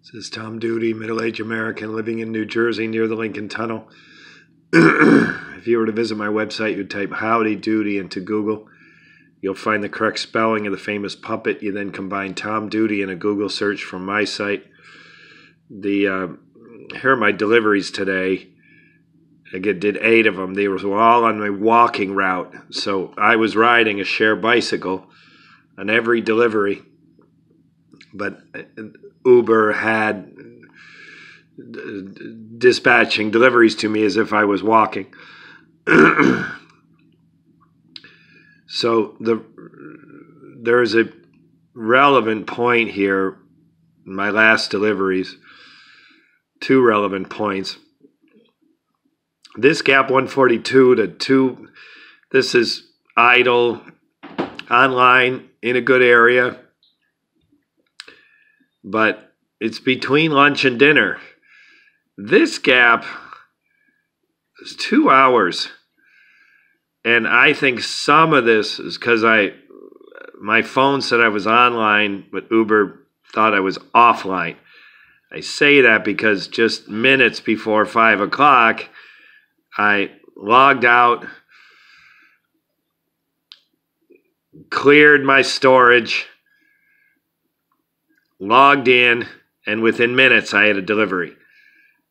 This is Tom Duty, middle-aged American living in New Jersey near the Lincoln Tunnel. If you were to visit my website, you'd type Howdy Doody into Google. You'll find the correct spelling of the famous puppet. You then combine Tom Duty in a Google search from my site. Here are my deliveries today. I did 8 of them. They were all on my walking route. So I was riding a share bicycle on every delivery. But Uber had dispatching deliveries to me as if I was walking. So there's a relevant point here in my last deliveries. 2 relevant points. This gap 142 to 2, this is idle, online, in a good area. But it's between lunch and dinner. This gap is 2 hours. And I think some of this is because my phone said I was online, but Uber thought I was offline. I say that because just minutes before 5 o'clock, I logged out, cleared my storage, logged in, and within minutes I had a delivery.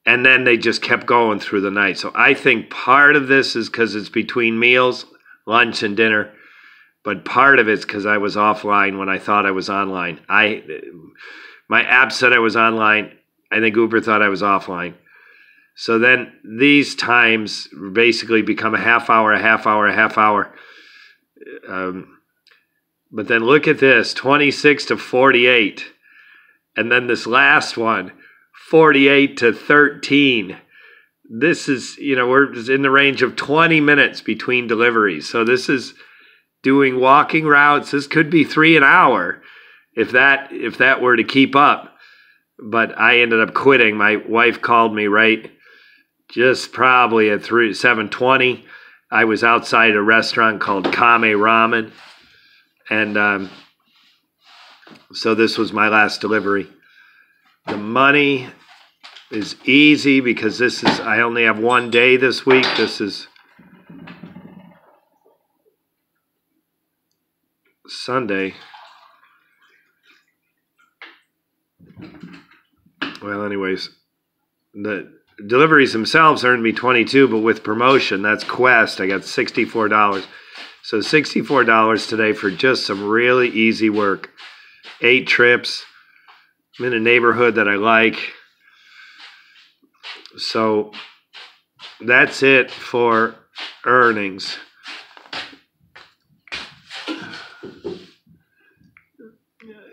And then they just kept going through the night. So I think part of this is because it's between meals, lunch and dinner. But part of it's because I was offline when I thought I was online. My app said I was online. I think Uber thought I was offline. So then these times basically become a half hour, a half hour, a half hour. But then look at this, 26 to 48. And then this last one, 48 to 13. This is, we're in the range of 20 minutes between deliveries. So this is doing walking routes. This could be 3 an hour if that were to keep up. But I ended up quitting. My wife called me just probably at 7:20. I was outside a restaurant called Kame Ramen. And so this was my last delivery. The money is easy because I only have 1 day this week. This is Sunday. Well, anyways, the deliveries themselves earned me $22, but with promotion, that's Quest, I got $64. So $64 today for just some really easy work. 8 trips. I'm in a neighborhood that I like. So that's it for earnings.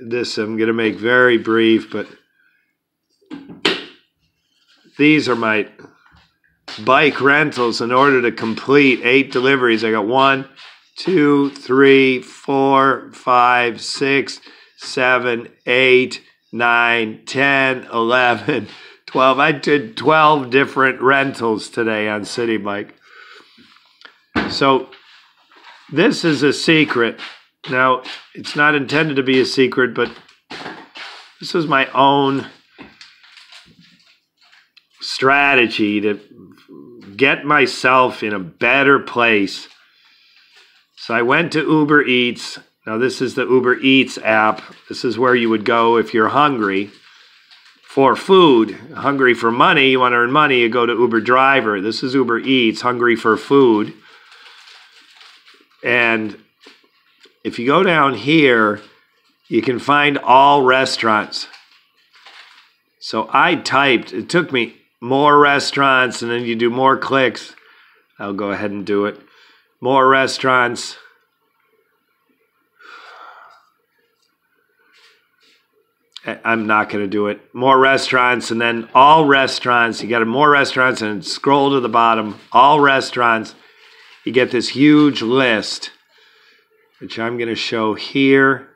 This I'm going to make very brief, but these are my bike rentals in order to complete 8 deliveries. I got 1, 2, 3, 4, 5, 6, 7, 8, 9, 10, 11, 12. I did 12 different rentals today on Citibike. So this is a secret. Now, it's not intended to be a secret, but this is my own strategy to get myself in a better place. So I went to Ubereats. Now, this is the Uber Eats app. This is where you would go if you're hungry for food. Hungry for money, you want to earn money, you go to Uber Driver. This is Uber Eats, hungry for food. And if you go down here, you can find all restaurants. So I typed, it took me more restaurants, and then you do more clicks. I'll go ahead and do it. More restaurants. I'm not going to do it. More restaurants, and then all restaurants. You got more restaurants, and scroll to the bottom. All restaurants. You get this huge list, which I'm going to show here.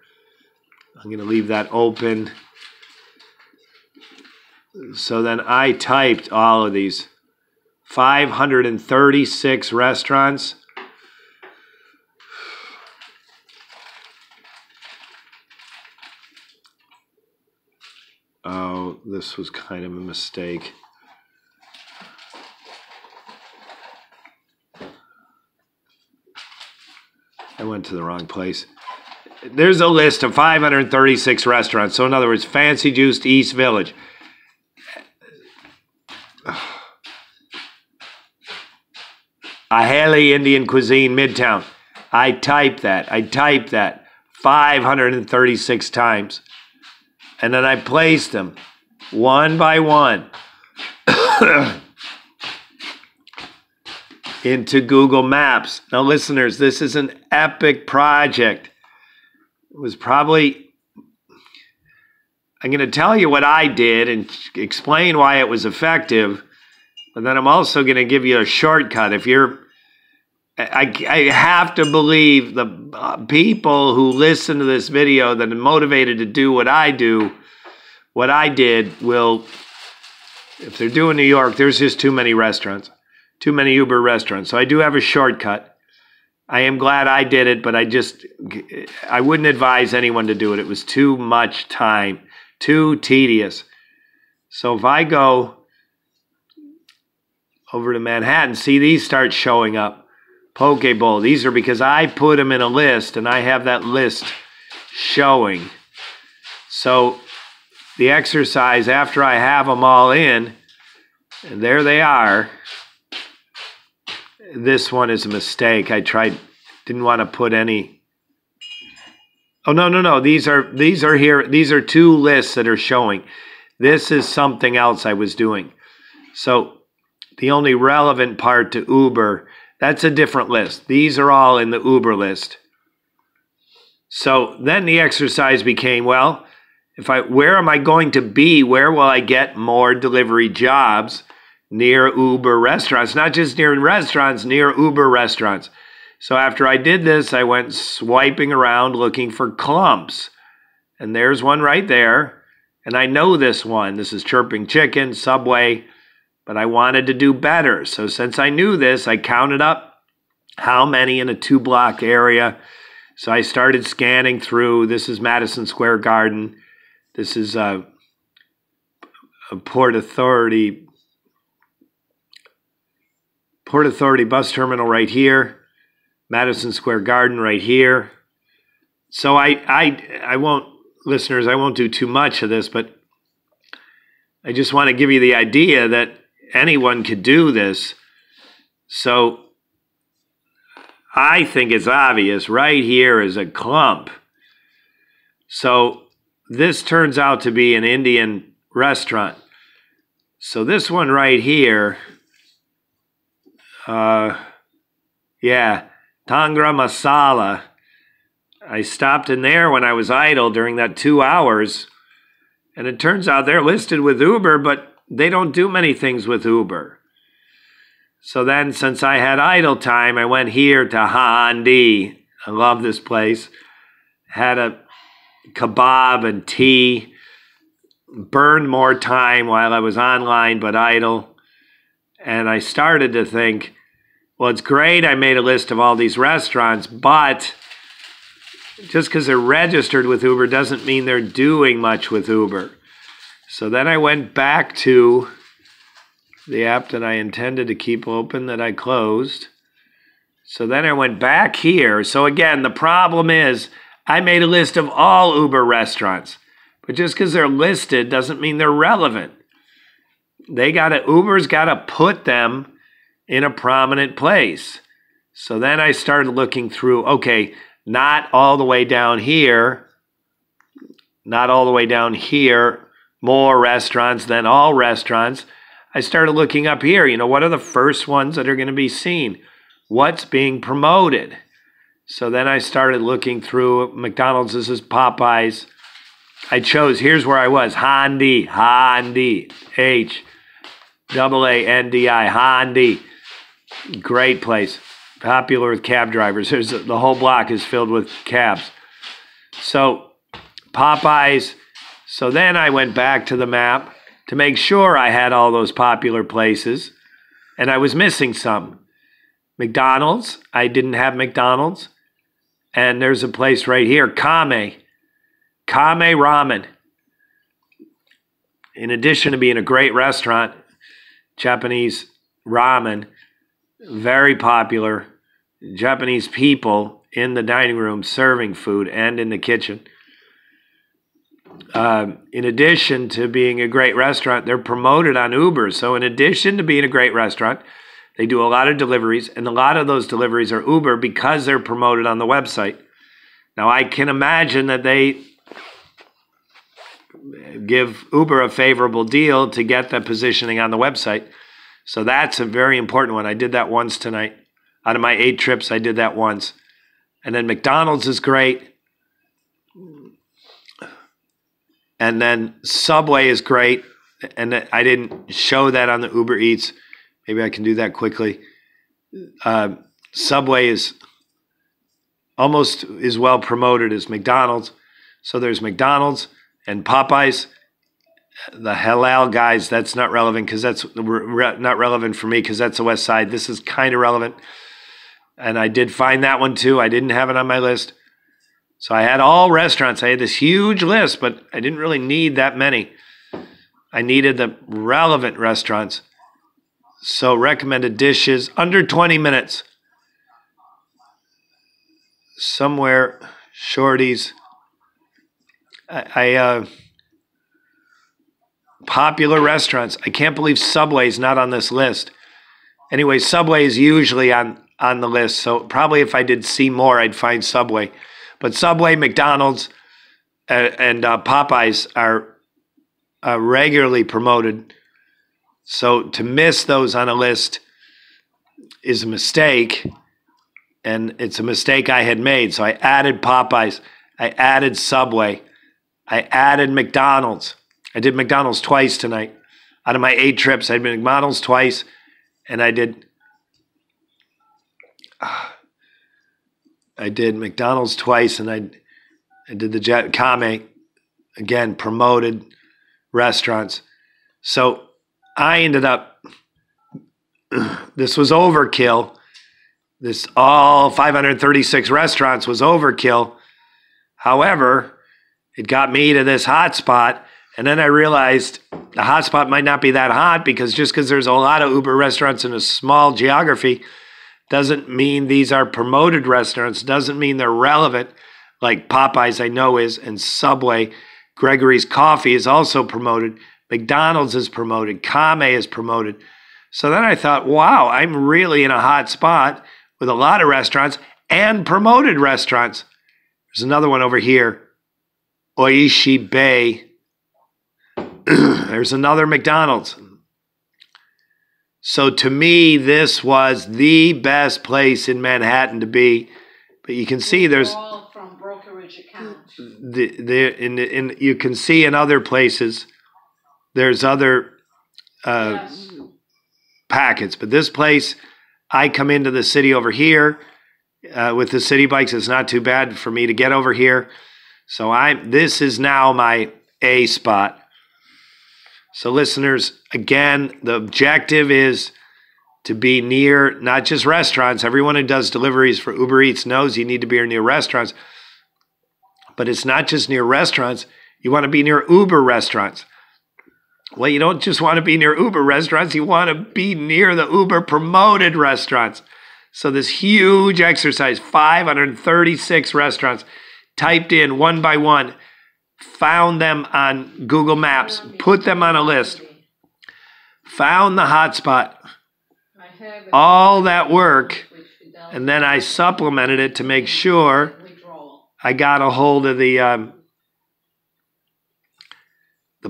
I'm going to leave that open. So then I typed all of these. 536 restaurants. Oh, this was kind of a mistake. I went to the wrong place. There's a list of 536 restaurants. So in other words, Fancy Juiced East Village. Aheli Indian Cuisine Midtown. I typed that 536 times. And then I placed them one by one into Google Maps. Now, listeners, this is an epic project. It was probably, I'm going to tell you what I did and explain why it was effective, but then I'm also going to give you a shortcut. If you're, I have to believe the people who listen to this video that are motivated to do what I do, what I did will, if they're doing New York, there's just too many restaurants, too many Uber restaurants. So I do have a shortcut. I am glad I did it, but I wouldn't advise anyone to do it. It was too much time, too tedious. So if I go over to Manhattan, see these start showing up. Poke Bowl. These are because I put them in a list, and I have that list showing. So the exercise, after I have them all in, and there they are. This one is a mistake. I didn't want to put any. Oh, no. These are here. These are two lists that are showing. This is something else I was doing. So the only relevant part to Uber, that's a different list. These are all in the Uber list. So then the exercise became, well, where am I going to be? Where will I get more delivery jobs near Uber restaurants? Not just near restaurants, near Uber restaurants. So after I did this, I went swiping around looking for clumps. And there's one right there. And I know this one. This is Chirping Chicken, Subway. But I wanted to do better. So since I knew this, I counted up how many in a 2-block area. So I started scanning through. This is Madison Square Garden. This is a Port Authority bus terminal right here. Madison Square Garden right here. So I won't, listeners, I won't do too much of this, but I just want to give you the idea that anyone could do this. So I think it's obvious. Right here is a clump. So this turns out to be an Indian restaurant. So this one right here, Tangra Masala. I stopped in there when I was idle during that 2 hours. And it turns out they're listed with Uber, but they don't do many things with Uber. So then, since I had idle time, I went here to Handi. I love this place. Had a kebab and tea. Burned more time while I was online but idle. And I started to think, well, it's great I made a list of all these restaurants, but just because they're registered with Uber doesn't mean they're doing much with Uber. So then I went back to the app that I intended to keep open that I closed. So then I went back here. So again, the problem is I made a list of all Uber restaurants. But just because they're listed doesn't mean they're relevant. Uber's got to put them in a prominent place. So then I started looking through, okay, not all the way down here, more restaurants than all restaurants. I started looking up here, what are the first ones that are going to be seen? What's being promoted? So then I started looking through McDonald's. This is Popeyes. I chose, here's where I was, Handi, H-A-A-N-D-I, Handi. Great place. Popular with cab drivers. The whole block is filled with cabs. So Popeyes. So then I went back to the map to make sure I had all those popular places. And I was missing some. McDonald's. I didn't have McDonald's. And there's a place right here, Kame Ramen. in addition to being a great restaurant, Japanese ramen, very popular, Japanese people in the dining room serving food and in the kitchen. In addition to being a great restaurant, they're promoted on Uber. So in addition to being a great restaurant, they do a lot of deliveries, and a lot of those deliveries are Uber because they're promoted on the website. Now, I can imagine that they give Uber a favorable deal to get the positioning on the website. So that's a very important one. I did that once tonight. Out of my 8 trips, I did that once. And then McDonald's is great. And then Subway is great. And I didn't show that on the Uber Eats. Maybe I can do that quickly. Subway is almost as well promoted as McDonald's. So there's McDonald's and Popeyes. The halal guys, that's not relevant because that's not relevant for me because that's the West Side. This is kind of relevant. And I did find that one too. I didn't have it on my list. So I had all restaurants. I had this huge list, but I didn't really need that many. I needed the relevant restaurants. So recommended dishes, under 20 minutes. Somewhere, Shorty's. Popular restaurants. I can't believe Subway's not on this list. Anyway, Subway is usually on the list. So probably if I did see more, I'd find Subway. But Subway, McDonald's, and Popeyes are regularly promoted. So to miss those on a list is a mistake. And it's a mistake I had made. So I added Popeyes. I added Subway. I added McDonald's. I did McDonald's twice tonight. Out of my 8 trips, I did McDonald's twice. And I did McDonald's twice. And I did the Kame, again, promoted restaurants. So I ended up, this was overkill. This all 536 restaurants was overkill. However, it got me to this hot spot. And then I realized the hot spot might not be that hot because just because there's a lot of Uber restaurants in a small geography doesn't mean these are promoted restaurants, doesn't mean they're relevant, like Popeyes I know is, and Subway. Gregory's Coffee is also promoted. McDonald's is promoted. Kame is promoted. So then I thought, wow, I'm really in a hot spot with a lot of restaurants and promoted restaurants. There's another one over here, Oishi Bay. There's another McDonald's. So to me, this was the best place in Manhattan to be. But you can see there's all from brokerage accounts. You can see in other places there's other packets. But this place, I come into the city over here with the city bikes. It's not too bad for me to get over here. So this is now my A spot. So listeners, again, the objective is to be near not just restaurants. Everyone who does deliveries for Uber Eats knows you need to be near restaurants. But it's not just near restaurants. You want to be near Uber restaurants. Well, you don't just want to be near Uber restaurants. You want to be near the Uber promoted restaurants. So this huge exercise, 536 restaurants, typed in one by one, found them on Google Maps, put them on a list, found the hotspot, all that work, and then I supplemented it to make sure I got a hold of the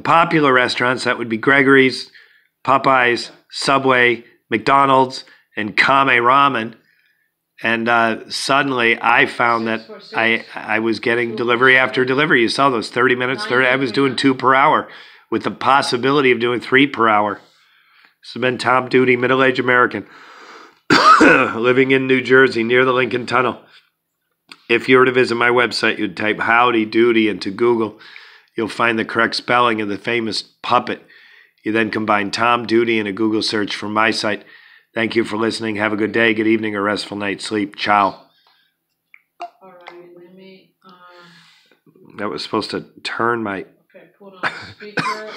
popular restaurants. That would be Gregory's, Popeyes, Subway, McDonald's, and Kame Ramen. And suddenly I found that I was getting delivery after delivery. You saw those 30 minutes, 30. I was doing 2 per hour with the possibility of doing 3 per hour. This has been Tom Duty, middle-aged American, living in New Jersey near the Lincoln Tunnel. If you were to visit my website, you'd type Howdy Doody into Google. You'll find the correct spelling of the famous puppet. You then combine Tom Duty in a Google search for my site. Thank you for listening. Have a good day, good evening, or restful night's sleep. Ciao. All right, let me... That was supposed to turn my... Okay, put on speaker.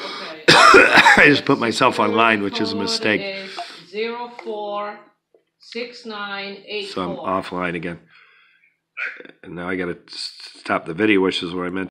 Okay. I just put myself online, which is a mistake. Is 046984. So I'm offline again. And now I got to stop the video, which is what I meant.